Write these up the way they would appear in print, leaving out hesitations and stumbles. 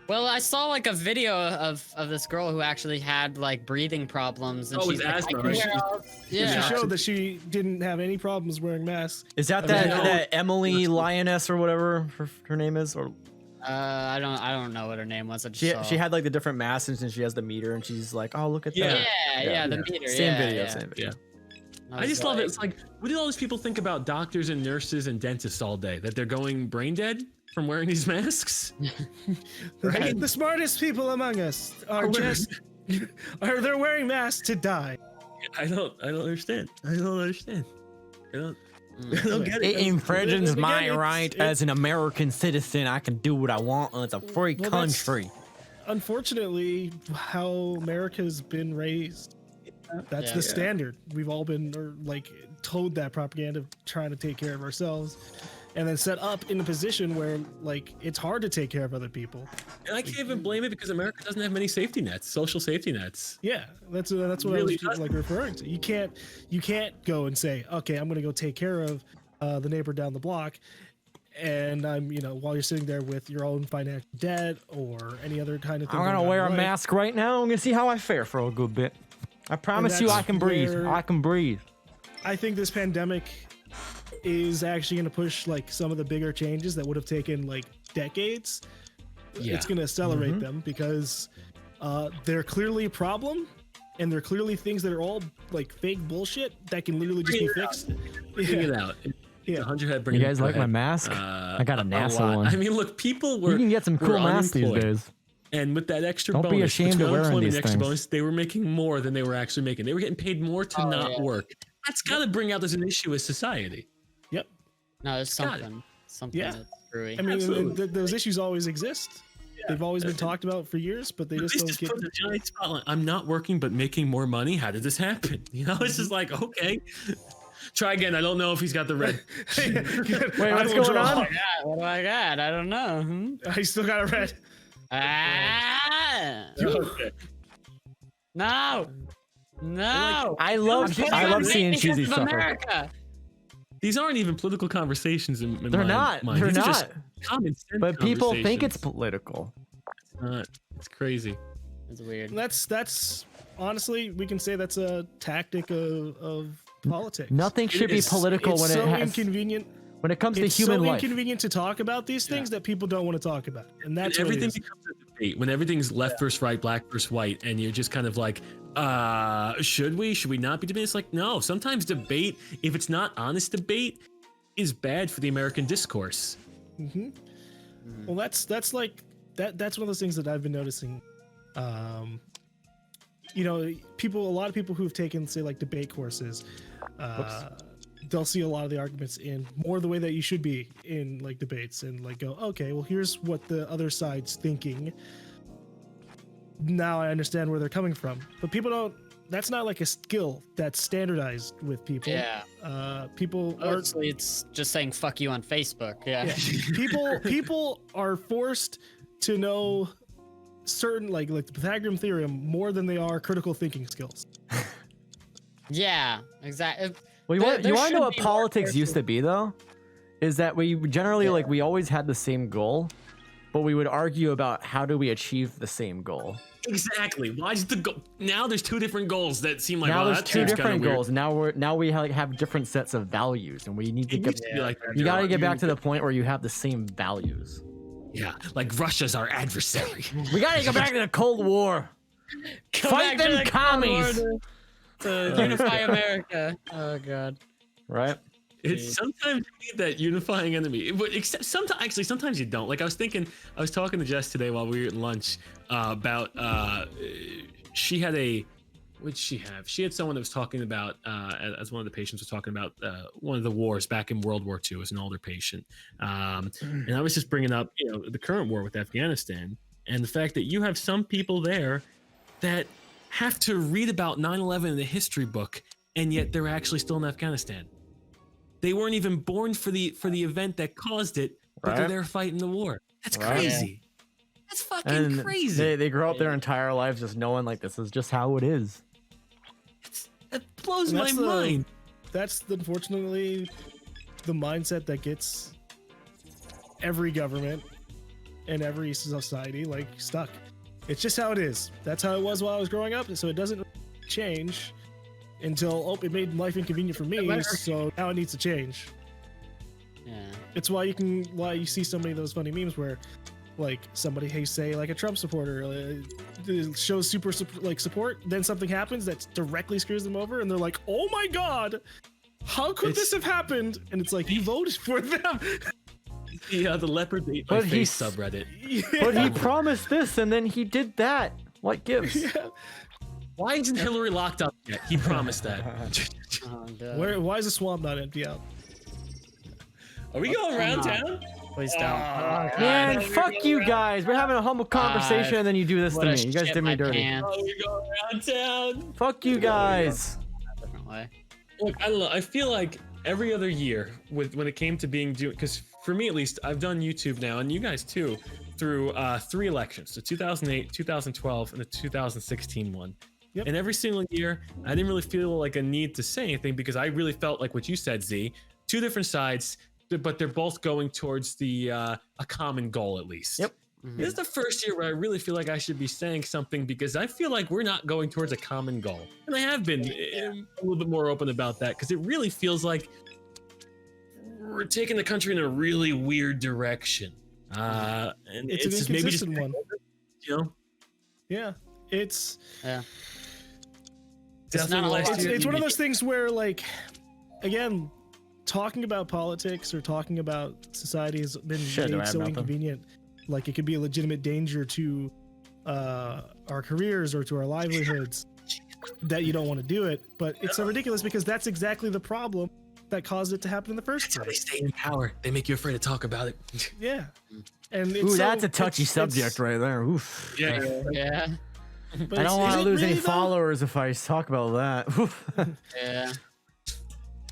Well, I saw like a video of this girl who actually had like breathing problems, and she's like, asthma, I can right? wear all- yeah. She showed that she didn't have any problems wearing masks. Is that I mean, that Emily Lioness or whatever her name is? Or I don't know what her name was. I just she saw. she had like the different masks and she has the meter and she's like, oh look at that. Yeah, the meter. Same yeah, video, yeah. same video. I just love it. It's like, what do all these people think about doctors and nurses and dentists all day? That they're going brain dead from wearing these masks? Right? The smartest people among us are they're wearing masks to die. I don't understand. I don't understand. I don't get It it. infringes Again, my it's- right as an American citizen. I can do what I want. And it's a free Well, that's- country. Unfortunately, how America's been raised. That's the standard. We've all been told that propaganda, trying to take care of ourselves, and then set up in a position where like it's hard to take care of other people. And I can't even blame it because America doesn't have many safety nets, social safety nets. Yeah, that's what Really I was like referring to. You can't go and say, okay, I'm gonna go take care of the neighbor down the block, and I'm while you're sitting there with your own financial debt or any other kind of thing. I'm gonna wear a mask right now. I'm gonna see how I fare for a good bit. I promise you, I can breathe. I can breathe. I think this pandemic is actually going to push like some of the bigger changes that would have taken like decades. Yeah. It's going to accelerate them because they're clearly a problem, and they're clearly things that are all like fake bullshit that can literally just be fixed. Bring it out. Yeah. 100 head. You guys like my mask? I got a NASA lot. one. I mean, look, people were. You can get some were cool masks these unemployed. days. And with that extra Don't bonus, be ashamed between of wearing unemployment these and extra things. bonus, they were making more than they were actually making. They were getting paid more to not work. That's got to bring out as an issue as society. Yep. No, there's Got something Yeah. that's screwy. I mean, Absolutely. those issues always exist. They've always been talked about for years, but they At just least don't it's get. put the giant spotlight. I'm not working, but making more money. How did this happen? It's just like, okay. Try again. I don't know if he's got the red. Wait, what's going on? What do I got? I don't know. I still got a red. Ah! Okay. No! No! I love seeing cheesy of stuff. America. These aren't even political conversations in They're my not. mind. They're These are just not. common sense But people think it's conversations. political. It's not. It's crazy. It's weird. That's honestly, we can say that's a tactic of politics. Nothing should be is. political It's when so it has inconvenient. when it comes to It's human so life. inconvenient to talk about these things that people don't want to talk about, and that's And what it everything is. becomes a debate when everything's left versus right, black versus white, and you're just kind of like, should we not be debating? It's like, no, sometimes debate, if it's not honest debate, is bad for the American discourse. Well, that's one of those things that I've been noticing. A lot of people who've taken, say, like debate courses, they'll see a lot of the arguments in more the way that you should be in like debates, and like go, okay, well, here's what the other side's thinking. Now I understand where they're coming from, but people don't. That's not like a skill that's standardized with people. Yeah. People are Mostly it's just saying fuck you on Facebook. Yeah. people are forced to know certain like the Pythagorean theorem more than they are critical thinking skills. Yeah, exactly. Well, you want to know what politics used to be, though? Is that we generally, like, we always had the same goal, but we would argue about how do we achieve the same goal. Exactly. Why is the goal? Now there's two different goals that seem like, Now well, there's that two seems different kinda goals. Now we have different sets of values, and we need to It get. used to be like that, You got to Joe. get back to the point where you have the same values. Yeah, like Russia's our adversary. We got to get back to the Cold War. Fight back to them the commies. to unify America. Oh god. Right? It's sometimes you need that unifying enemy, but except sometimes you don't. Like I was talking to Jess today while we were at lunch about she had what'd she have? She had someone that was talking about as one of the patients was talking about one of the wars back in World War II as an older patient, and I was just bringing up the current war with Afghanistan and the fact that you have some people there that have to read about 9/11 in the history book, and yet they're actually still in Afghanistan. They weren't even born for the event that caused it, but they're Right. there fighting the war. That's Right. crazy. That's fucking And crazy. they grow up their entire lives just knowing like this is just how it is. That blows And my mind. That's unfortunately the mindset that gets every government in every society like stuck. It's just how it is. That's how it was while I was growing up, so it doesn't change until it made life inconvenient for me. So now it needs to change. Yeah. It's why you see so many of those funny memes where, like, somebody say like a Trump supporter shows super support, then something happens that directly screws them over, and they're like, "Oh my god, how could this have happened?" And it's like, you voted for them. Yeah, the leopard ate my face subreddit. Yeah. But he promised this and then he did that. What gives? Yeah. Why isn't Hillary locked up yet? He promised that. Why is the swamp not empty out? Are we going around town? Please don't. Man, fuck you guys. We're having a humble conversation and then you do this to me. You guys did me dirty. Oh, we go around town. Fuck you guys. Different way. Look, I don't know. I feel like every other year when it came to because for me at least, I've done YouTube now, and you guys too, through 3 elections: the 2008, 2012, and the 2016 one. Yep. And every single year, I didn't really feel like a need to say anything because I really felt like what you said, Z. 2 different sides, but they're both going towards a common goal at least. Yep. This is the first year where I really feel like I should be saying something because I feel like we're not going towards a common goal. And I have been a little bit more open about that because it really feels like we're taking the country in a really weird direction. And it's an just inconsistent one. You know? Yeah. It's Definitely one of those things where, like, again, talking about politics or talking about society has been made so inconvenient. Like, it could be a legitimate danger to our careers or to our livelihoods that you don't want to do it. But it's so ridiculous because that's exactly the problem that caused it to happen in the first place. That's how they stay in power. They make you afraid to talk about it. Yeah. And it's that's a touchy subject right there. Oof. Yeah. Yeah. But I don't want to lose any really, though? followers if I talk about that. Oof. Yeah.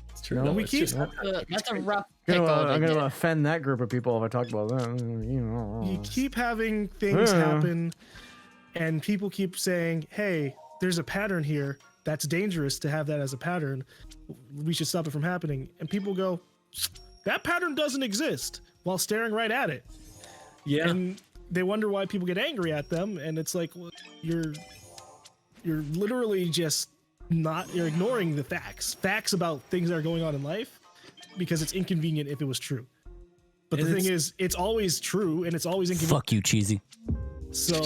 It's true. No, No, we it's keep- just- That's a rough I'm pickle. gonna to offend that group of people if I talk about that. You know. You keep having things Yeah. happen, and people keep saying, "Hey, there's a pattern here that's dangerous to have that as a pattern. We should stop it from happening." And people go, "That pattern doesn't exist," while staring right at it. yeah. And they wonder why people get angry at them. And it's like, well, you're literally just you're ignoring the facts about things that are going on in life because it's inconvenient if it was true. But the thing is, it's always true and it's always inconvenient. Fuck you, cheesy. So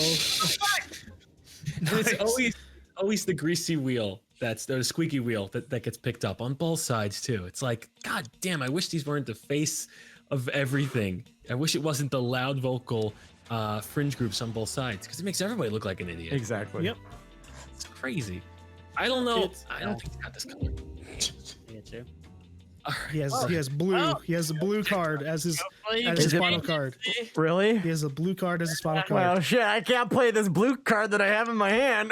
It's always the greasy wheel the squeaky wheel that gets picked up on both sides too. It's like, god damn, I wish these weren't the face of everything. I wish it wasn't the loud vocal fringe groups on both sides because it makes everybody look like an idiot. Exactly. Yep. It's crazy. I don't know. I don't think he's got this color. get you. he has blue. Oh. He has a blue card as his Is it- final card. Really? He has a blue card as his final card. Well, shit, I can't play this blue card that I have in my hand.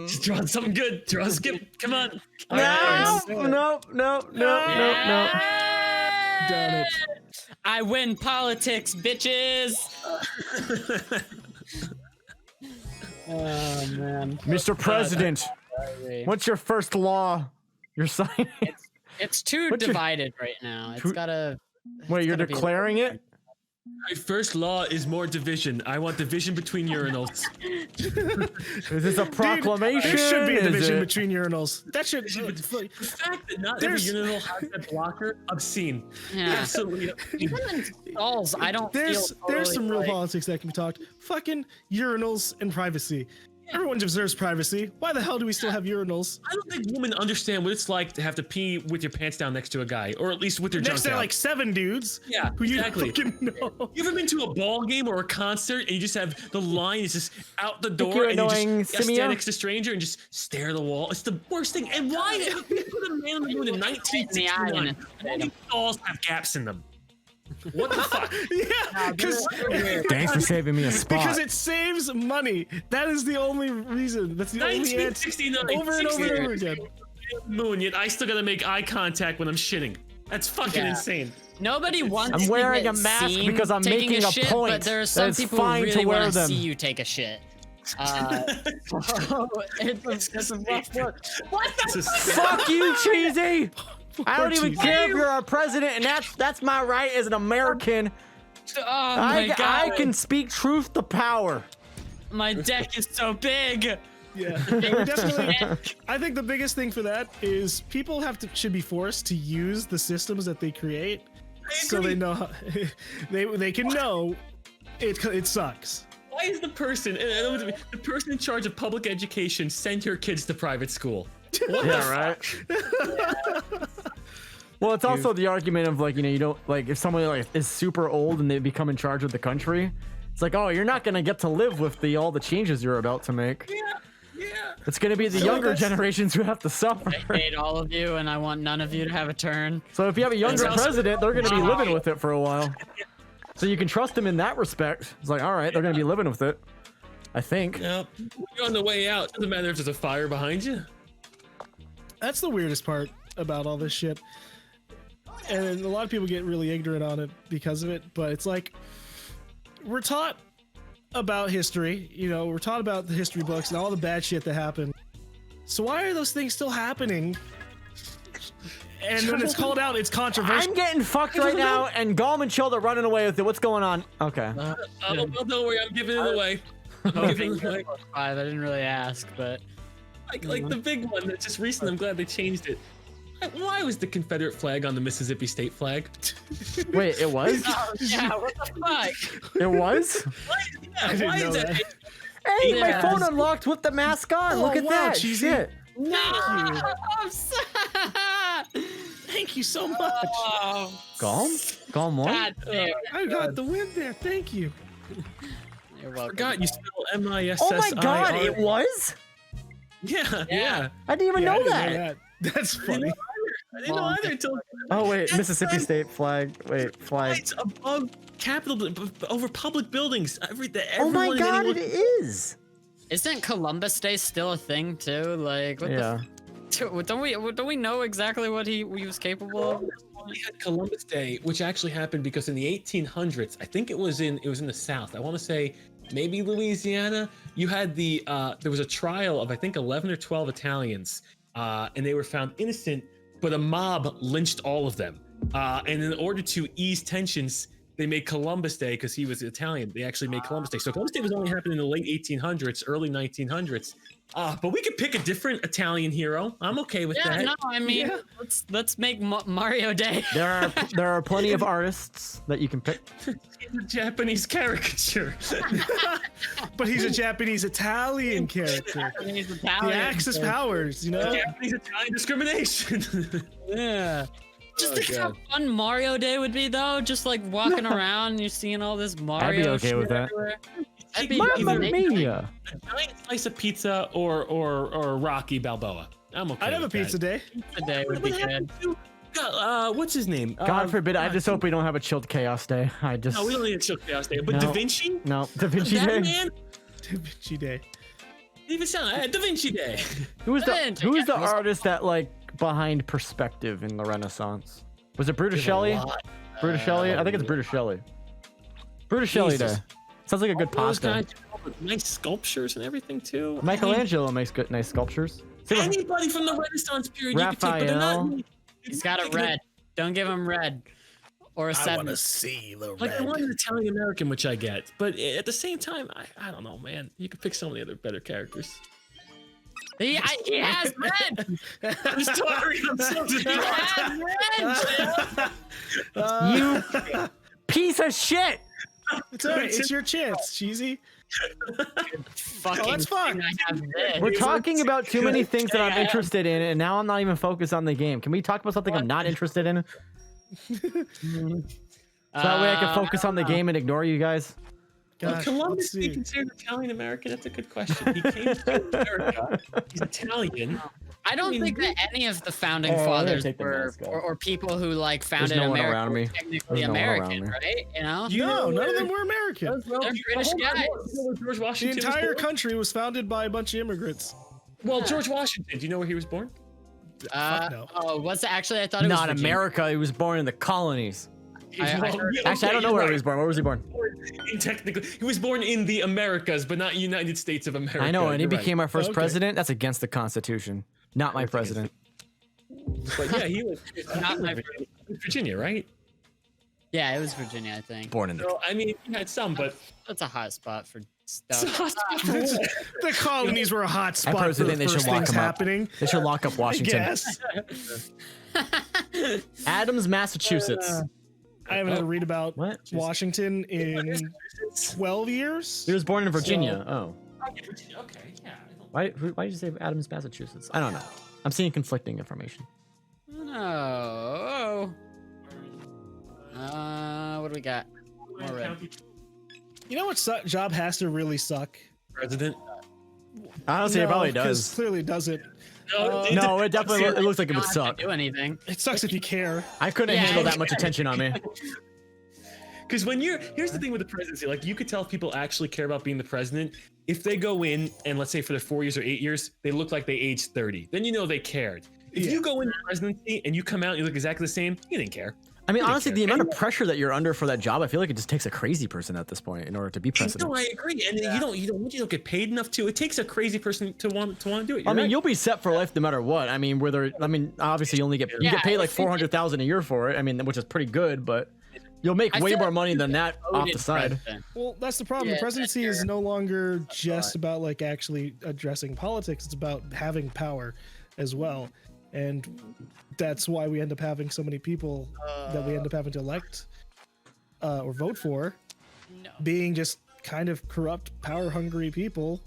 Just draw something good. Draw a skip. Come on. No. Damn it. I win politics, bitches. Oh man. Mr. President, what's your first law? You're signing. It's too What's your- divided right now. It's gotta. Wait, you're gotta be- declaring it? My first law is more division. I want division between urinals. Is this a proclamation? There should be a Is division it- between urinals. That should. The fact that not There's- every urinal has that blocker, obscene. Yeah. Absolutely obscene. Even in stalls, I don't There's feel there's totally some real like- politics that can be talked. Fucking urinals and privacy. Everyone deserves privacy. Why the hell do we still have urinals? I don't think women understand what it's like to have to pee with your pants down next to a guy, or at least with your Next junk to out. like 7 dudes. Yeah, Who you exactly. fucking know. You ever been to a ball game or a concert and you just have the line is just out the door you're and you annoying, just stand Simia. next to a stranger and just stare at the wall? It's the worst thing. And why did we put a man on the moon in 1969? All these stalls have gaps in them. What the fuck? Yeah, because Thanks for saving me a spot. because it saves money. That is the only reason. That's the only answer. 1969. Over and over and over again. Moon, yet I still gotta make eye contact when I'm shitting. That's fucking Yeah. insane. Nobody wants. I'm to wearing get a mask seen because I'm taking making a shit, point But there are that some it's people fine who to really wear want to them. see you take a shit. It's a rough look. What the Fuck you, cheesy! I don't even Cheesy. care if you're our president, and that's my right as an American Oh my god. I can speak truth to power. My deck is so big. Yeah, we're definitely. I think the biggest thing for that is people should be forced to use the systems that they create, so they know how, they can know it sucks. Why is the person in charge of public education send your kids to private school? Yeah, right. Well, it's also the argument of like, you don't like if somebody like is super old and they become in charge of the country. It's like, oh, you're not gonna get to live with all the changes you're about to make. Yeah. It's gonna be the younger generations who have to suffer. I hate all of you, and I want none of you to have a turn. So if you have a younger president, they're gonna be living with it for a while. So you can trust them in that respect. It's like, all right, they're gonna be living with it. I think. Yep. You're on the way out. Doesn't matter if there's a fire behind you. That's the weirdest part about all this shit. And a lot of people get really ignorant on it because of it, but it's like we're taught about history, we're taught about the history books and all the bad shit that happened. So why are those things still happening? And when it's called out, it's controversial. I'm getting fucked right now, and Golem and Child are running away with it. What's going on? Okay. Well, don't worry, I'm giving it away. I didn't really ask, but like the big one that's just recent. I'm glad they changed it. Why was the Confederate flag on the Mississippi state flag? Wait, it was? oh, yeah, what the fuck? It was? Why is that? Hey, my phone unlocked with the mask on. Look at wow, that. cheesy. Shit. No! Thank you so much. Oh, Golem? Golem won? God damn it. I got the win there. Thank you. You're I welcome. forgot you spell MISSIR. Oh my god, it was? Yeah. I didn't even Yeah, I know didn't that. That's funny. I didn't know either until Oh wait, Mississippi State flag. Wait, flag. it's above Capitol, over public buildings. Oh my Everyone and god, anyone- it is. Isn't Columbus Day still a thing too? Like, what Yeah. don't we know exactly what he was capable of? We had Columbus Day, which actually happened because in the 1800s, I think it was in the South. I want to say maybe Louisiana. You had there was a trial of I think 11 or 12 Italians, and they were found innocent, but a mob lynched all of them. And in order to ease tensions, they made Columbus Day because he was Italian. They actually made Columbus Day. So Columbus Day was only happening in the late 1800s, early 1900s. But we could pick a different Italian hero. I'm okay with Yeah, that. no, I mean, Yeah. let's make Mario Day. There are plenty of artists that you can pick. He's a Japanese caricature. But he's a Japanese Italian character. He's He Italian. acts his powers, Japanese Italian discrimination. Yeah. Just Oh, think how God. fun Mario Day would be, though. Just like walking around and you're seeing all this Mario. okay shit with that. everywhere. That'd be Mamma amazing. mia! A giant slice of pizza or Rocky Balboa. I'm okay. I'd have a with that. pizza day. Pizza Day would be What good. happened to what's his name? God forbid, I just hope we don't have a chilled chaos day. I just No, we don't need a Chill Chaos Day. But No. Da Vinci? no Da Vinci Day. Batman? Da Vinci Day. Didn't even sound Da Vinci Day. Who's the Vinci, who's the yeah. artist that like behind perspective in the Renaissance? Was it Brutus Shelley? Brutus Shelley? I think it's Brutus Shelley. Brutus Shelley Day. Jesus. Sounds like a good Those pasta. guys with nice sculptures and everything too. Michelangelo makes good, nice sculptures. Same with Anybody from the Renaissance period you could take, but they're not. Raphael. He's got a red. Don't give him red. Or a I 7. want to see the Like I red. want an Italian American, which I get, but at the same time, I don't know, man. You could pick so many other better characters. He has red. I'm sorry. I'm so He has red. You piece of shit! It's all right. It's your chance, cheesy. Fucking that's fine. thing I have red. We're talking about too many things that I'm Yeah. interested in, and now I'm not even focused on the game. Can we talk about something I'm not interested in? So that way I can focus on the game and ignore you guys. Well, Gosh, Columbus let's be see. considered Italian American? That's a good question. He came to America. He's Italian. I don't I mean, think that any of the founding Oh, I'm gonna fathers take the were, mask off. or people who like founded no one America around were me. technically There's no one around American, me. right? You know? You No, know none of where- them were American. They're British guys. George The Washington was entire born? country was founded by a bunch of immigrants. Well, George Washington. Do you know where he was born? Fuck no. Oh, what's it? Actually, I thought it was Not Virginia. America. He was born in the colonies. I heard- Actually, I don't know where he was born. Where was he born? Technically, he was born in the Americas, but not United States of America. I know, and he You're right. became our first Okay. president. That's against the Constitution. Not my president. But yeah, he was Not my Virginia, right? Yeah, it was Virginia, I think. Born in the. So, I mean, you had some, but That's a hot spot for it's a stuff. hot spot for what? The colonies were a hot I spot for personally the think they first should lock things him up. happening. They should lock up Washington. Yes. Adams, Massachusetts. I haven't had to read about What? Washington in 12 years. He was born in Virginia. Okay, yeah. Why did you say Adams, Massachusetts? I don't know. I'm seeing conflicting information. No. What do we got? More red. You know what job has to really suck? President. Honestly, it probably 'cause does. Clearly doesn't. No, it definitely it looks like it would Not to suck. do anything. It sucks if you care. I couldn't Yeah, handle yeah. that much attention on me. Because here's the thing with the presidency, like you could tell if people actually care about being the president if they go in and let's say for their 4 years or 8 years, they look like they aged 30. Then you know they cared. If Yeah. you go in the presidency and you come out and you look exactly the same, you didn't care. I mean, Really honestly, care. the amount of pressure that you're under for that job, I feel like it just takes a crazy person at this point in order to be president. No, I agree. And you don't get paid enough to. It takes a crazy person to want to do it. I You're mean, right. you'll be set for life no matter what. I mean, obviously you only get Yeah, get paid I like think 400,000 a year for it. I mean, which is pretty good, but you'll make I way feel more like money you than that off the voted side. president. Well, that's the problem. Yeah, The presidency is that's no longer just about like actually addressing politics. It's about having power as well. And that's why we end up having so many people that we end up having to elect or vote for No. being just kind of corrupt, power hungry people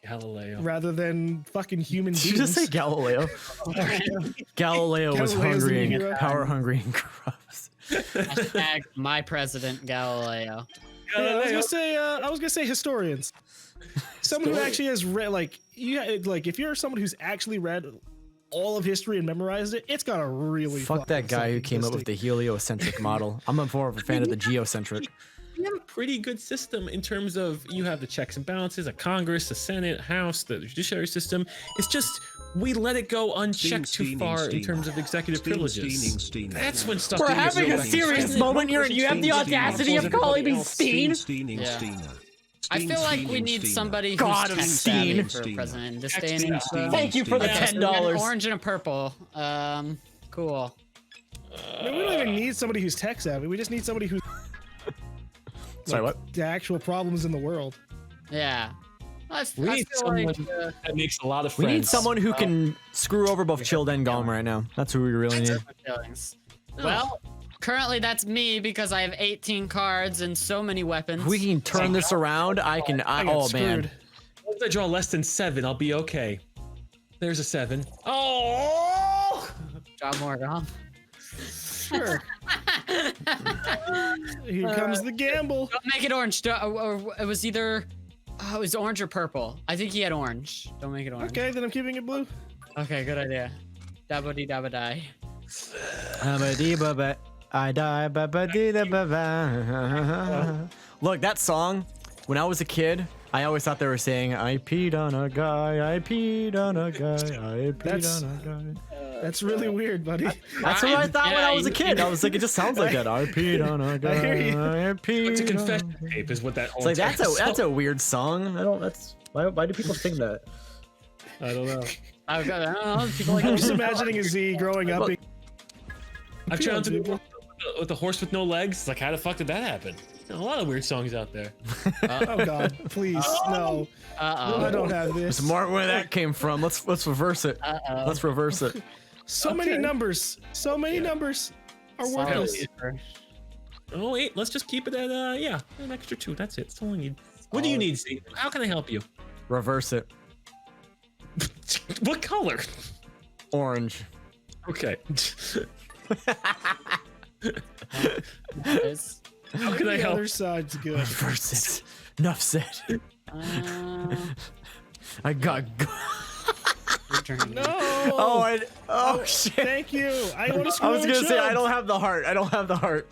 Galileo. rather than fucking human Did beings. you just say Galileo? Galileo was Galileo's hungry the and hero. power hungry and corrupt. Hashtag my president Galileo. Yeah, I was gonna say historians. Someone who actually has read, like, if you're someone who's actually read all of history and memorized it, it's got a really Fuck that guy who came up with the heliocentric model. I'm more of a fan of the geocentric. We have a pretty good system in terms of you have the checks and balances, a Congress, a Senate, House, the judiciary system. It's just we let it go unchecked too far in terms of executive privileges. That's when stuff. We're gets having a really serious interesting. moment here, and you have the audacity of calling me Steen? Yeah. I feel like we need somebody who's God of tech savvy Steen. for president in this day and age. Thank you for the Okay, so we $10. got an orange and a purple. Cool. I mean, we don't even need somebody who's tech savvy. We just need somebody who's Sorry, what? the actual problems in the world. Yeah. We I need feel someone like, that makes a lot of We friends. need someone who can screw over both Chilled and Golem right now. That's who we really need. feelings. Well, currently that's me because I have 18 cards and so many weapons. If we can turn this around, I can. I got Oh screwed. man. Once I draw less than 7, I'll be okay. There's a 7. Oh! John Morgan. Sure. Here comes the gamble. Don't make it orange. Or it was either. Oh, it was orange or purple. I think he had orange. Don't make it orange. Okay, then I'm keeping it blue. Okay, good idea. Dabba-dee dabba-die. I die. Look, that song. When I was a kid, I always thought they were saying, "I peed on a guy. I peed on a guy. I peed on a guy." That's really weird, buddy. That's what I thought when Yeah, I was a kid. I was like, it just sounds like that. I peed on a guy. I hear you. I peed. It's a on confession a guy. tape, is what that. It's like that's a weird song. I don't. Why do people sing that? I don't know. I don't know. People like I'm just imagining a Z growing up. Look. I've tried to do with the horse with no legs. It's like, how the fuck did that happen? A lot of weird songs out there. Oh God, please, no. I don't have this. There's more where that came from. Let's reverse it. Let's reverse it. So many numbers. So many numbers are worthless. Oh wait, let's just keep it at an extra 2. That's it. That's all I need. What do you need, Z? How can I help you? Reverse it. What color? Orange. Okay. It's, How can I The help? other side's good. Reverse it. Enough said. I got. your turn. No. Oh shit. Thank you. I want to I screw was gonna say I Chubb. don't have the heart. I don't have the heart.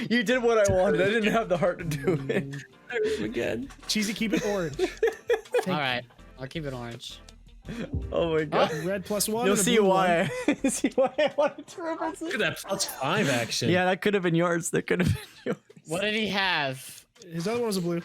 You did what I wanted. I didn't have the heart to do it. Again. Cheesy, keep it orange. All right, I'll keep it orange. Oh my god. Red +1. You'll and a see blue why. one. See why I wanted to reverse Look it. at that +5 action. Yeah, that could have been yours. That could have been yours. What did he have? His other one was a blue.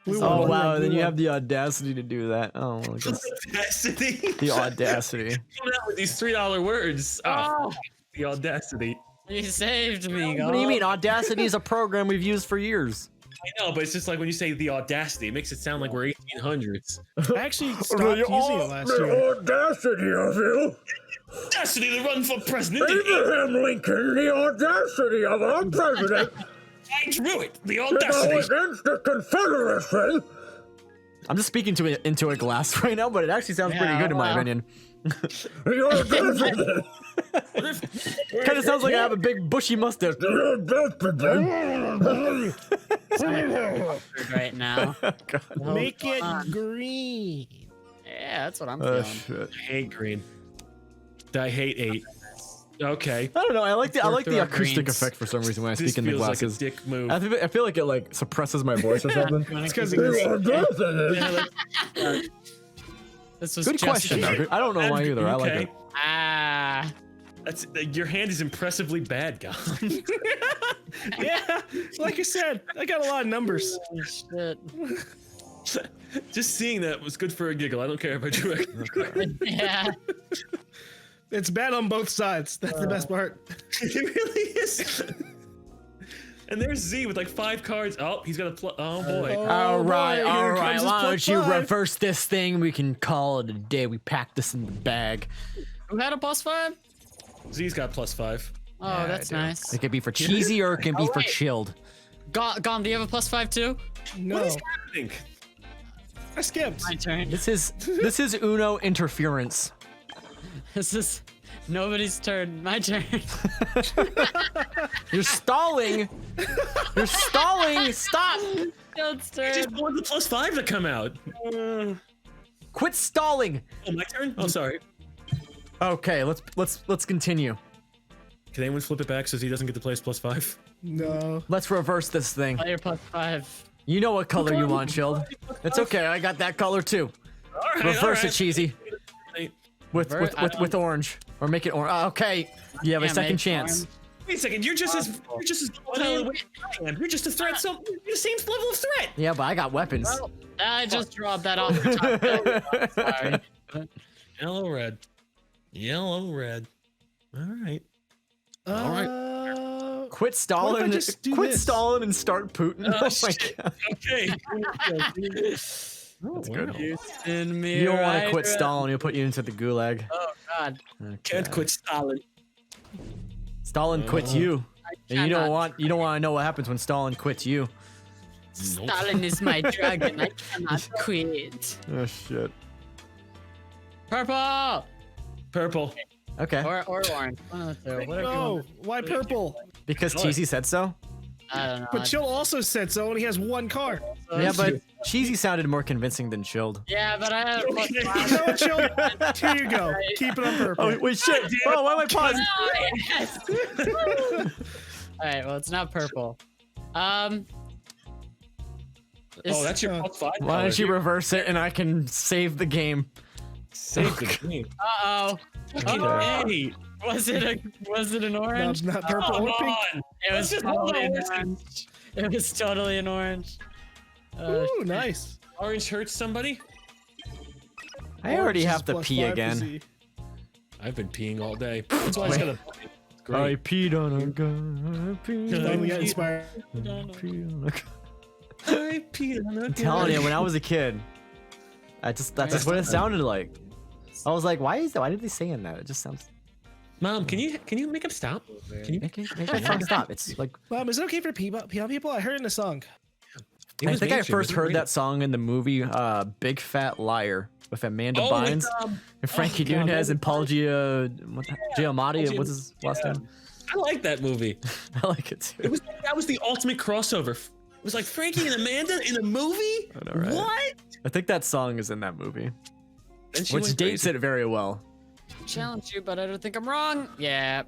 Blue Oh one. wow, then Blue you one. have the audacity to do that. Oh, well, I guess Audacity. the audacity. Coming out with these $3 words. Oh, the audacity. You saved me, What do you mean? Audacity is a program we've used for years. I know, but it's just like when you say the audacity, it makes it sound like we're 1800s. I actually stopped using it last year. Audacity of you! Audacity to run for president. Abraham Lincoln, the audacity of our president! I drew it. The To go audacity. against the Confederacy! I'm just speaking into a glass right now, but it actually sounds pretty good in my opinion. The audacity! Kind of sounds like I have a big bushy mustache. right now. Make it green. Yeah, that's what I'm Oh feeling. shit! I hate green. I hate 8. Okay. I don't know. I like the through our acoustic greens. effect for some reason when I This speak in the feels like a glasses. dick move. I feel like it like suppresses my voice or something. It's because The audacity! This was Good just question. Though. I don't know why either. I like Okay. it. Ah. That's your hand is impressively bad, Gum. Yeah, like I said, I got a lot of numbers. Oh, shit. Just seeing that was good for a giggle. I don't care about your Yeah. It's bad on both sides. That's the best part. It really is. And there's Z with like 5 cards. Oh, he's got a oh boy. Oh, boy, here comes his Why plus don't you 5. reverse this thing? We can call it a day. We packed this in the bag. Who had a +5? Z's got +5. Oh, Yeah, that's I do. nice. It could be for cheesy or it can be for wait. chilled. Gom, do you have a +5 too? No, What is happening? I skipped. My turn. This is Uno interference. This is nobody's turn. My turn. You're stalling. You're stalling. Stop. It's I turn. just wanted the +5 to come out. Quit stalling. Oh, my turn? Oh, sorry. Okay, let's continue. Can anyone flip it back so he doesn't get to play his +5? No. Let's reverse this thing. Player +5. You know what color you want, Shield. It's okay. I got that color too. All right, Reverse all it, cheesy. With orange, or make it orange. Okay, you have a Yeah, second make chance. orange. Wait a second, you're just as volatile as I am. You're just a threat. So you're the same level of threat. Yeah, but I got weapons. Well, I just dropped that off the top. Sorry. Yellow, red. Yellow, red. All right. Alright. Quit What if I stalling. just do Quit this? stalling and start Putin. Oh, Oh, my shit. god. Okay. That's good. Houston, You don't want to quit Mira. stalling. He'll put you into the gulag. Oh God. Okay. Can't quit Stalin. Stalin quits you, and you don't cannot. want to know what happens when Stalin quits you. Stalin is my dragon. I cannot quit. Oh shit. Purple Purple. Okay. or orange. One of the two. Whatever you No, want. why purple? Because Cheesy said so. I don't know. But Chill also said so, and he has one card. Yeah, but Cheesy sounded more convincing than Chilled. Yeah, but I have +5. You know what, Chill? Here you go. Keep it on purple. Oh wait, shit! Oh, why am I paused? Oh, yes. All right. Well, it's not purple. Oh, that's your +5. Why don't you reverse it and I can save the game? save the game? Uh-oh. Hey, Was it an No, orange? it's not purple come or pink. on. It was just totally an orange. orange. It was totally an orange. Ooh, nice. Orange hurts somebody? I already Orange have is to +5 pee to again. Z. I've been peeing all day. That's why I just gotta. It's I great. peed on a gun. I peed on Finally a got inspired. gun. I peed on a gun. I peed on a I'm telling you, when I was a kid, that's just what it sounded like. I was like, why did they saying that? It just sounds. Mom, can you make him stop? Can you Make that song stop. It's like Mom, is it okay for pee people? I heard it in a song. It I was think I mainstream, first it was heard great. that song in the movie Big Fat Liar with Amanda Bynes and Frankie God, Muniz and Paul Giamatti. What's his last name? I like that movie. I like it too. That was the ultimate crossover. It was like Frankie and Amanda in a movie. I know, right? What? I think that song is in that movie, And she which went dates crazy. it very well. Challenge you, but I don't think I'm wrong. Yeah.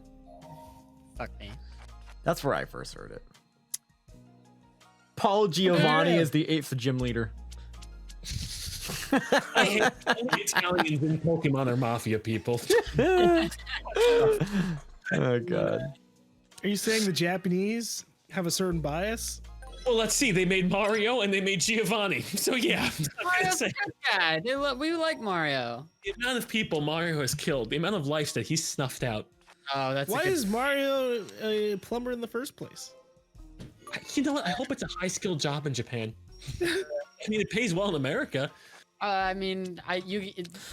Fuck me. That's where I first heard it. Paul Giovanni is the 8th gym leader. I hate Italians and Pokemon are mafia people. Oh god. Are you saying the Japanese have a certain bias? Well, let's see. They made Mario and they made Giovanni. So yeah, I'm not gonna Mario's a say good guy. We like Mario. the amount of people Mario has killed, the amount of lives that he's snuffed out. Oh, that's. Why a good... is Mario a plumber in the first place? You know what? I hope it's a high-skilled job in Japan. I mean, it pays well in America. I mean,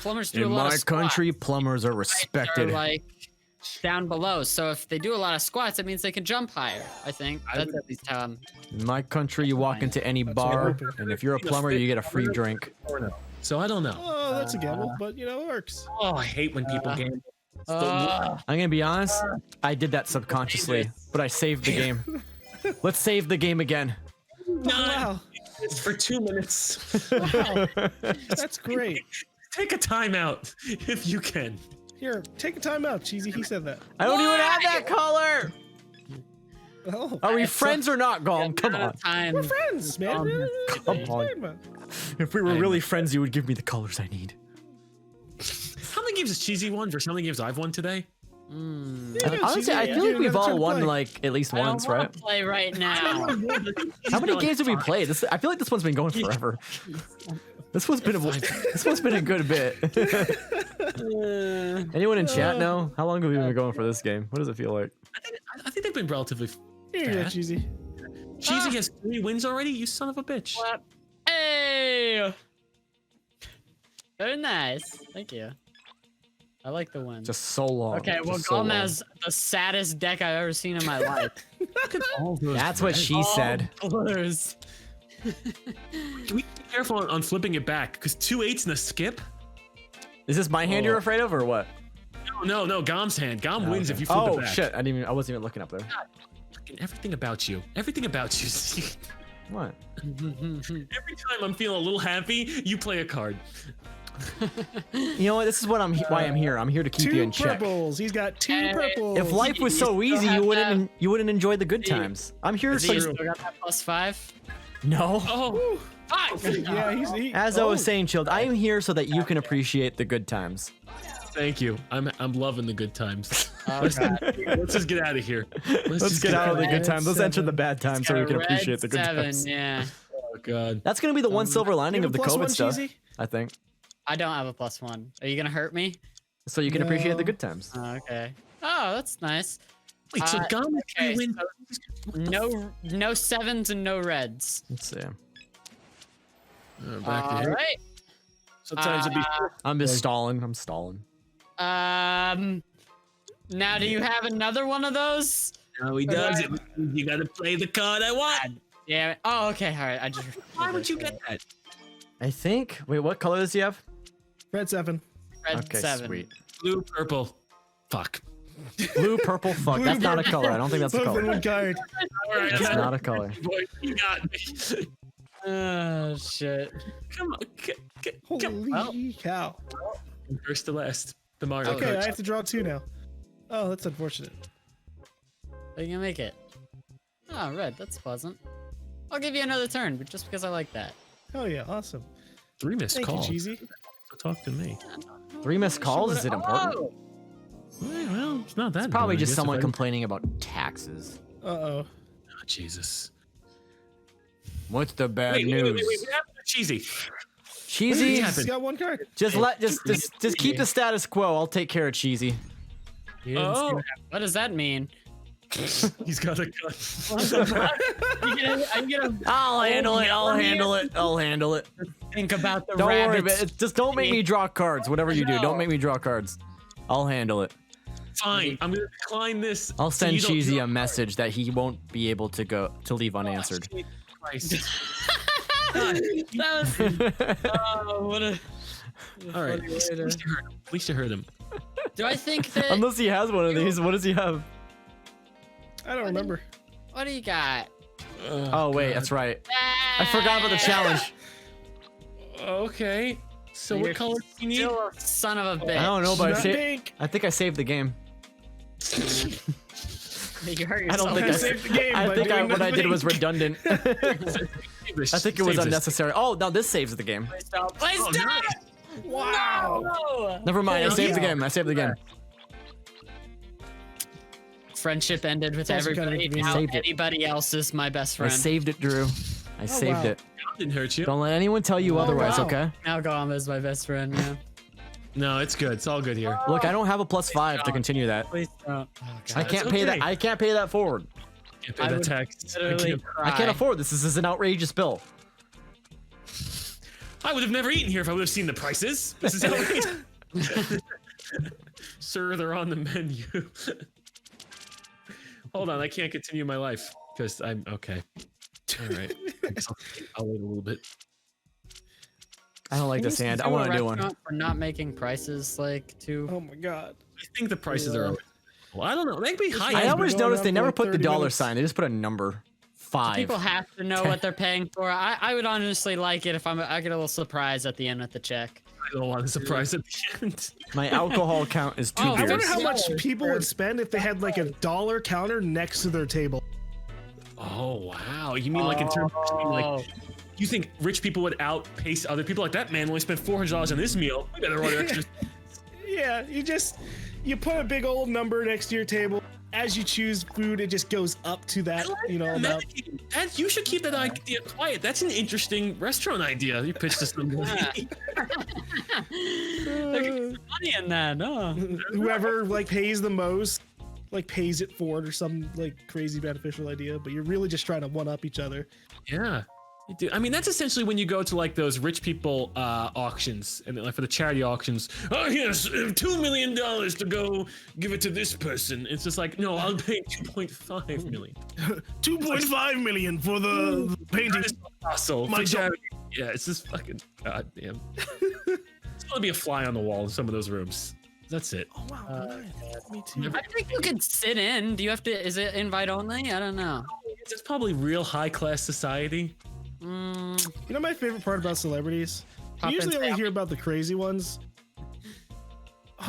plumbers do In a lot my of country, squats. plumbers are They're, respected. like down below. So if they do a lot of squats, it means they can jump higher. I think that's at least how. In my country, you walk into any bar, and if you're a plumber, you get a free drink. So I don't know. Oh, that's a gamble, but you know, it works. Oh, I hate when people gamble. I'm gonna be honest, I did that subconsciously, but I saved the game. Let's save the game again. Wow, It's for 2 minutes. wow, that's great. Take a timeout if you can. Here, take a time out, Cheesy. He said that. I don't even have that color. Oh, Are we friends or not, Golem? Come on. Time. we're friends, man. Come on. If we were really friends, you would give me the colors I need. How many games has Cheesy won versus how many games I've won today? Honestly, I feel like we've all won like at least once, I don't right? wanna play right now. How many games have we played? I feel like this one's been going forever. This one's been a good bit. Anyone in chat know? How long have we been going for this game? What does it feel like? I think they've been relatively. Here you go, fast. Cheesy. Cheesy has 3 wins already. You son of a bitch. What? Hey. Very nice. Thank you. I like the one. Just so long. Okay, well, just so Golem long. has the saddest deck I've ever seen in my life. That's what she said. Colors. Can we be careful on flipping it back? Because 2 8s and a skip? Is this my hand you're afraid of, or what? No, Gom's hand. Gom wins if you flip Oh it back. shit! I wasn't even looking up there. Everything about you. Everything about you. What? Every time I'm feeling a little happy, you play a card. You know what? This is why I'm here. I'm here to keep you Two in check. purples. He's got 2 Hey, purples. If life was so You still easy, have you wouldn't enjoy the good times. I'm here So you so still got that +5? no. Oh, Fuck! Yeah, As I was saying, Chilled, I am here so that you can appreciate the good times. thank you. I'm loving the good times. Oh, Let's God. just get out of here. Let's just get out of the red good times. Let's enter 7. the bad times so we can Red appreciate the good 7, times. yeah. Oh god. That's gonna be the one silver lining you of have the a COVID +1, stuff, Cheesy? I think. I don't have a +1. Are you gonna hurt me? So you can appreciate the No. good times. Oh, okay. Oh, that's nice. Wait, so Gom has 3 Okay, wins? no 7s and no reds. Let's see. Back to All here. right. Sometimes it'd be. I'm just stalling. I'm stalling. Now do you have another one of those? No, he does it. You gotta play the card I want. Yeah. Oh, okay. All right. I just. Why would you get that? I think. Wait, what color does he have? Red 7. Red Okay, 7. sweet. Blue, purple. Fuck. Blue, purple, fuck. Blue, That's not a purple. color. I don't think that's a Both in color. one card. All right, That's not a color. boy, you got me. Oh shit. Come on, come. Holy cow. First to last. The Mario Okay, I Kart. have to draw 2 now. Oh, that's unfortunate. Are you gonna make it? Oh, red. That's pleasant. I'll give you another turn, but just because I like that. Oh yeah, awesome. 3 missed Thank calls. you, Cheesy. So talk to me. 3 missed calls? Is it important? Oh, Well, it's not that. Probably important, I just guess, someone if I- complaining about taxes. Uh-oh. Oh, Jesus. What's the bad Wait, news? what happened to Cheesy? Cheesy, happened? He's got 1 card. just keep the status quo. I'll take care of Cheesy. Oh, what does that mean? he's got a gun. I'm gonna I'll handle it. I'll handle it. I'll handle it. think about the Don't worry rabbits. about it. Just don't make me draw cards. Whatever you do, don't make me draw cards. I'll handle it. Fine, I'm gonna decline this. I'll so send you don't Cheesy draw a message that he won't be able to leave unanswered. Christ. That was. Oh, what a. All right, funny way at to- least you heard him. At least you heard him. Do I think that? Unless he has one of these. What does he have? I don't remember. What do you got? Oh wait, that's right. I forgot about the challenge. Okay. So You're what color do you need? Still a son of a bitch. I don't know, but Not pink. I think I saved the game. You hurt I don't yourself. think I I saved the game I by think doing what I did was nothing. redundant. I think it was unnecessary. Oh, no, this saves the game. Please don't. Please Oh, don't. nice. Wow. No. Never mind. I Holy saved the cow. game. I saved the game. Friendship ended with also kind of everybody. convenient. Now Saved it. anybody else is my best I friend. saved it, Drew. I saved wow. it. Didn't hurt you. Don't let anyone tell you otherwise, wow. okay? Now Gollum is my best friend. Yeah. No, it's good. It's all good here. Look, I don't have a +5 to continue that. Please don't. Oh, God. I can't it's pay okay. that. I can't pay that forward. Can't pay I that would tax. literally I can't afford this. This is an outrageous bill. I would have never eaten here if I would have seen the prices. This is outrageous. Sir, they're on the menu. Hold on, I can't continue my life because I'm okay. All right, I'll wait a little bit. I don't like this hand. I want a new one. For not making prices like too. Oh my god. I think the prices are. Well, I don't know. They could be high. I Yeah, always been going notice on they for never like put the 30 dollar minutes. sign. They just put a number. 5. People have to know what they're paying for. I would honestly like it if I get a little surprise at the end with the check. I don't want a surprise at the end. My alcohol count is 2 Oh, I beers. wonder how much Yeah. people would spend if they had like a dollar counter next to their table. Oh wow! You mean like in terms of like you think rich people would outpace other people? Like that man only spent $400 on this meal. We better order extra. Yeah, you put a big old number next to your table. As you choose food, it just goes up to that, amount. You should keep that idea quiet. That's an interesting restaurant idea. You pitched to somebody. There could be some money in that, no? Whoever like pays the most, like pays it forward or some like crazy beneficial idea, but you're really just trying to one up each other. Yeah. You do. I mean, that's essentially when you go to like those rich people auctions and like for the charity auctions. Oh yes, $2 million to go give it to this person. It's just like, no, I'll pay 2.5 million. 2.5 million for the painting. Hustle My for charity. Yeah, it's just fucking goddamn. It's gonna be a fly on the wall in some of those rooms. That's it. Oh wow, me too. I think you could sit in. Do you have to? Is it invite only? I don't know. It's probably real high class society. You know my favorite part about celebrities? Pop You usually in, only say, hear about the crazy ones.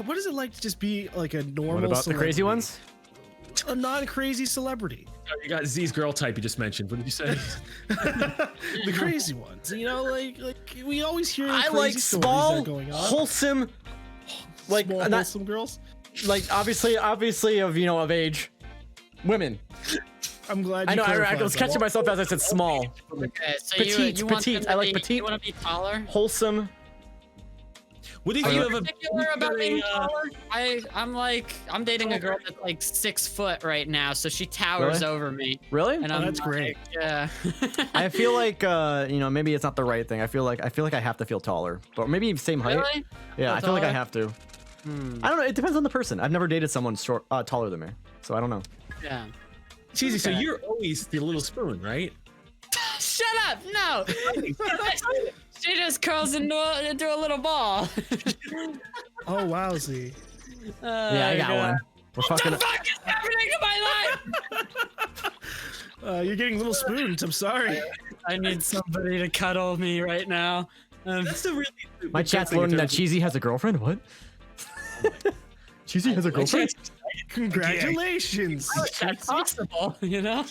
What is it like to just be like a normal What about the crazy celebrity? ones? A non-crazy celebrity. You got Z's girl type you just mentioned. What did you say? The crazy ones. You know, like we always hear I crazy like stories that small, are going on. wholesome, like Small, not wholesome girls. like obviously of of age, women. I'm glad I you know. I clarified was that. catching myself as I said small, Okay, so Petite, you want petite. them I to like be, petite. You want to be taller? wholesome. What if Are you you have a particular about being uh, taller? I'm dating a girl that's like 6 foot right now, so she towers Really? over me, Really? and Oh, I'm that's like, great. Yeah. I feel like maybe it's not the right thing. I feel like I have to feel taller, but maybe same height. Really? Yeah, I feel like I taller? have to. Hmm. I don't know. It depends on the person. I've never dated someone taller than me, so I don't know. Yeah. Cheesy? So Okay. you're always the little spoon, right? Shut up! No. She just curls into a little ball. Oh wow, Z. Yeah, I got one. We're fucking. What the fuck is happening to my life? You're getting little spoons. I'm sorry. I need somebody to cuddle me right now. That's a really My chat's learning that Cheesy has a girlfriend. What? Cheesy has a girlfriend. Congratulations. That's possible, you know?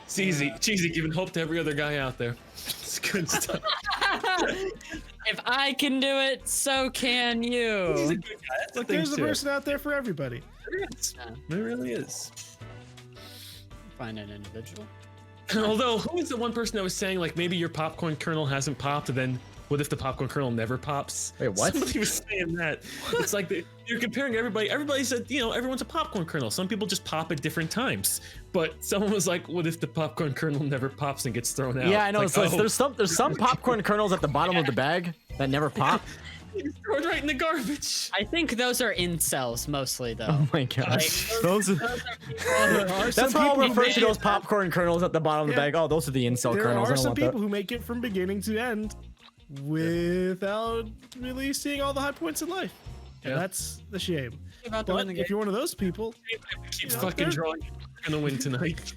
Cheesy giving hope to every other guy out there. It's good stuff. If I can do it, so can He's a you. good guy. That's the Look, thing there's a too. person out there for everybody. There is. There really is. Find an individual. Although, who was the one person that was saying like maybe your popcorn kernel hasn't popped, and then what if the popcorn kernel never pops? Wait, what? Somebody was saying that. It's like you're comparing everybody. Everybody said, everyone's a popcorn kernel. Some people just pop at different times. But someone was like, what if the popcorn kernel never pops and gets thrown out? Yeah, I know. It's So like, there's some popcorn kernels at the bottom of the bag that never pop. it's thrown right in the garbage. I think those are incels mostly, though. Oh my gosh. Those. Those are people Are That's some how I'll people refer who to those popcorn kernels at the bottom of the Yeah. bag. Oh, those are the incel There kernels. I are don't some want people that. who make it from beginning to end without really seeing all the high points in life. And Yeah. that's the shame. about them But in the if game. you're one of those people, Keeps Yeah, fucking there- drawing. We're gonna win tonight.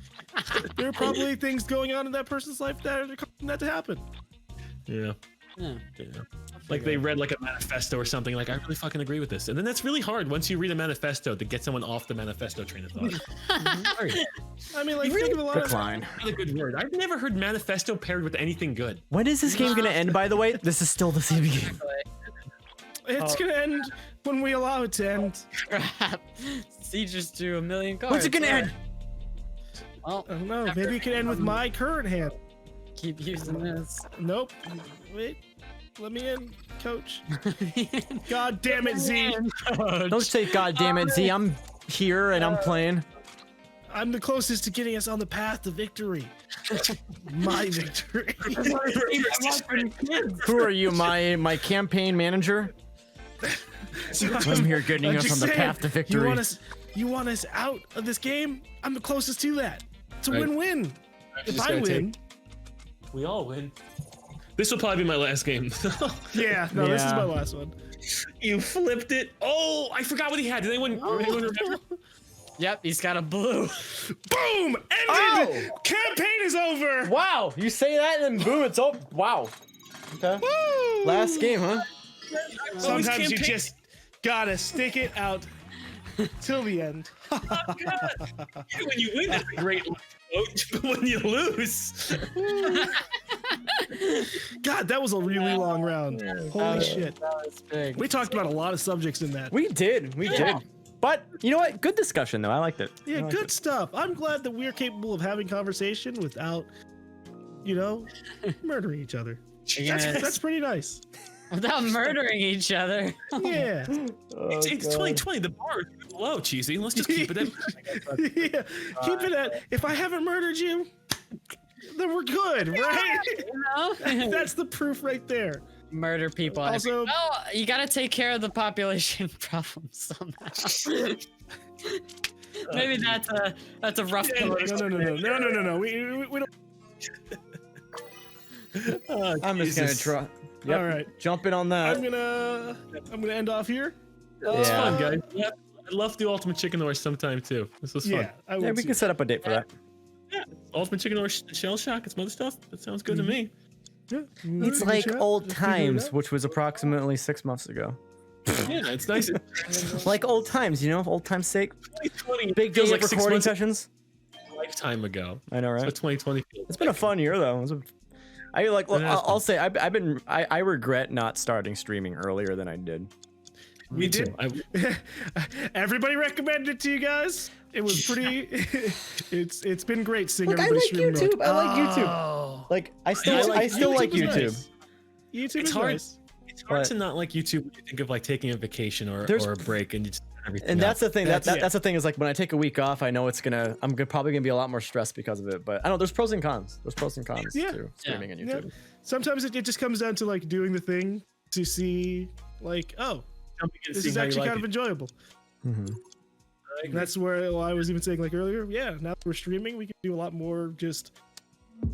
there are probably things going on in that person's life that are causing that to happen. Yeah. Yeah. Yeah. Like they read like a manifesto or something. Like I really fucking agree with this, and then that's really hard once you read a manifesto to get someone off the manifesto train of thought. Hard. I mean, like, think of a lot of Decline. Not a good word. I've never heard manifesto paired with anything good. When is this game gonna end? By the way, this is still the same game. It's gonna end when we allow it to end. Crap. C just drew a million cards. When's it gonna end? Well, I don't know. Maybe it can end with my current hand. keep using this. Nope. Wait. Let me in, coach. God damn it, Z. Don't say God damn it, Z. I'm here and I'm playing. I'm the closest to getting us on the path to victory. My victory. Who are you, my campaign manager? I'm here getting us on the path to victory. You want us out of this game? I'm the closest to that. It's a win-win. If I win, we all win. This will probably be my last game. yeah. No, this is my last one. You flipped it. Oh, I forgot what he had. Did anyone remember? Yep, he's got a blue. Boom! Ended! Campaign is over! Wow, you say that and then boom, it's over. Wow. Okay. Woo! Last game, huh? Sometimes you just gotta stick it out till the end. Oh, when you win, that's a great vote. But when you lose, God, that was a really long round. Holy shit! That was big. We talked about a lot of subjects in that. We did. But you know what? Good discussion though. I liked it. Yeah, good stuff. I'm glad that we're capable of having conversation without, murdering each other. That's pretty nice. Without murdering each other. Yeah. it's 2020. The bar is low, cheesy. Let's just keep it at. Yeah, keep it at. If I haven't murdered you, then we're good, right? That's the proof right there. Murder people. Also, you gotta take care of the population problem somehow. Maybe that's a rough. No. We don't. I'm just gonna try. Yep. All right. Jump in on that. I'm gonna end off here. It's fun, guys. Yeah, I'd love the Ultimate Chicken Horse sometime too. This was fun. Yeah, we can set up a date for that. Yeah, Ultimate Chicken Horse, Shell Shock, and some other stuff. That sounds good to me. Yeah. It's like old times, which was approximately 6 months ago. Yeah, it's nice. Like old times, old times sake. 2020 Big day feels of recording sessions. Lifetime ago. I know, right? So 2020. It's been a fun year though. I'll say I regret not starting streaming earlier than I did. Me too. Everybody recommended it to you guys. It was pretty. it's been great seeing Look, I everybody like stream. YouTube. I like YouTube. Oh. Like I still like YouTube. Nice. YouTube It's is hard. nice. It's hard But- to not like YouTube when you think of like taking a vacation or a break and you just everything. And that's the thing. That's That's- the thing is like when I take a week off, I know I'm probably gonna be a lot more stressed because of it. But I know there's pros and cons. There's pros and cons to streaming and YouTube. Sometimes it just comes down to like doing the thing to see like, jumping in and this seeing is how you actually like kind of it. enjoyable. Mm-hmm. And that's where I was even saying like earlier, now that we're streaming, we can do a lot more just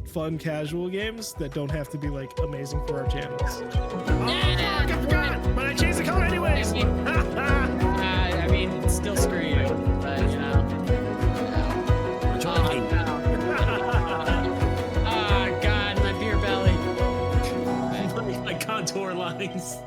fun casual games that don't have to be like amazing for our channels. Oh, fuck, I forgot, but I changed the color anyways. I mean, still screw you, but Oh God, my beer belly. My contour lines.